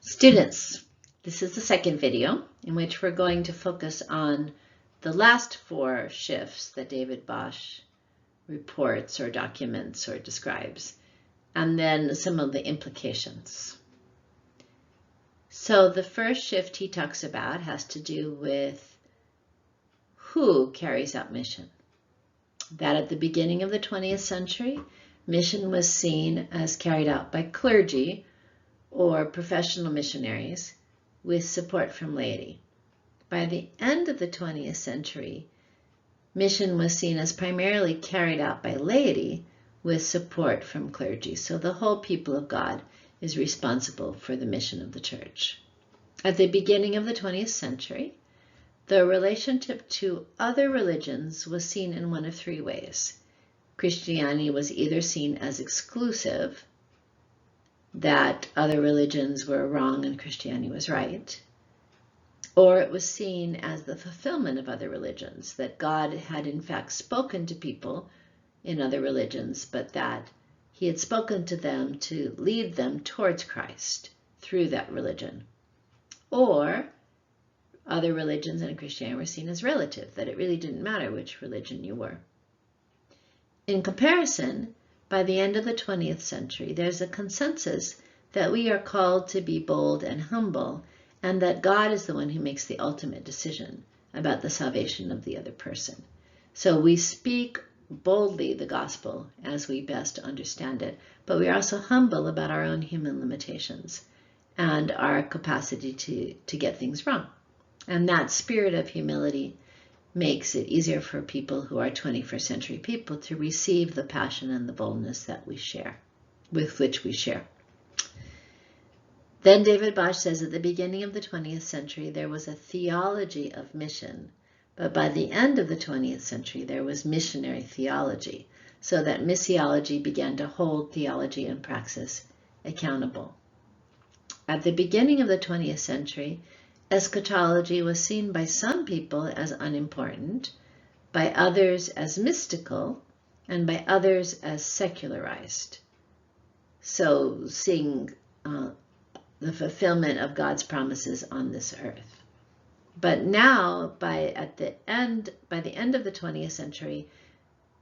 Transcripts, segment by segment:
Students, this is the second video in which we're going to focus on the last 4 shifts that David Bosch reports or documents or describes, and then some of the implications. So the first shift he talks about has to do with who carries out mission. That at the beginning of the 20th century, mission was seen as carried out by clergy or professional missionaries with support from laity. By the end of the 20th century, mission was seen as primarily carried out by laity with support from clergy. So the whole people of God is responsible for the mission of the church. At the beginning of the 20th century, the relationship to other religions was seen in one of 3 ways. Christianity was either seen as exclusive, that other religions were wrong and Christianity was right, or it was seen as the fulfillment of other religions, that God had in fact spoken to people in other religions, but that he had spoken to them to lead them towards Christ through that religion. Or other religions and Christianity were seen as relative, that it really didn't matter which religion you were. In comparison, by the end of the 20th century, there's a consensus that we are called to be bold and humble, and that God is the one who makes the ultimate decision about the salvation of the other person. So we speak boldly the gospel as we best understand it, but we are also humble about our own human limitations and our capacity to get things wrong. And that spirit of humility makes it easier for people who are 21st century people to receive the passion and the boldness that we share, with which we share. Then David Bosch says at the beginning of the 20th century, there was a theology of mission, but by the end of the 20th century, there was missionary theology, so that missiology began to hold theology and praxis accountable. At the beginning of the 20th century, eschatology was seen by some people as unimportant, by others as mystical, and by others as secularized. So seeing the fulfillment of God's promises on this earth. But now, by the end of the 20th century,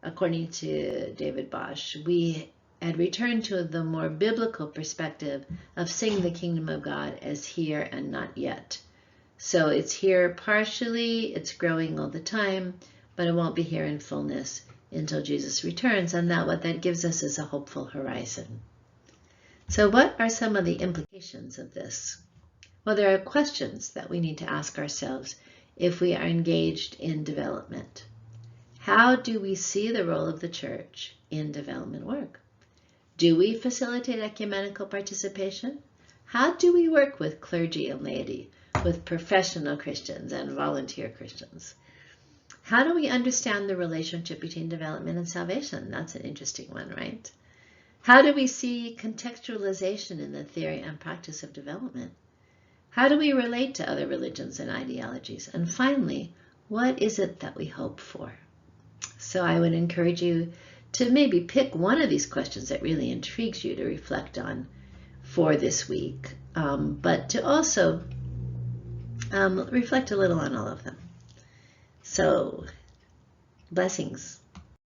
according to David Bosch, we had returned to the more biblical perspective of seeing the kingdom of God as here and not yet. So it's here partially, it's growing all the time, but it won't be here in fullness until Jesus returns, and what that gives us is a hopeful horizon. So what are some of the implications of this? Well, there are questions that we need to ask ourselves if we are engaged in development. How do we see the role of the church in development work? Do we facilitate ecumenical participation? How do we work with clergy and laity, with professional Christians and volunteer Christians? How do we understand the relationship between development and salvation? That's an interesting one, right? How do we see contextualization in the theory and practice of development? How do we relate to other religions and ideologies? And finally, what is it that we hope for? So I would encourage you to maybe pick one of these questions that really intrigues you to reflect on for this week, but to also reflect a little on all of them. So, blessings.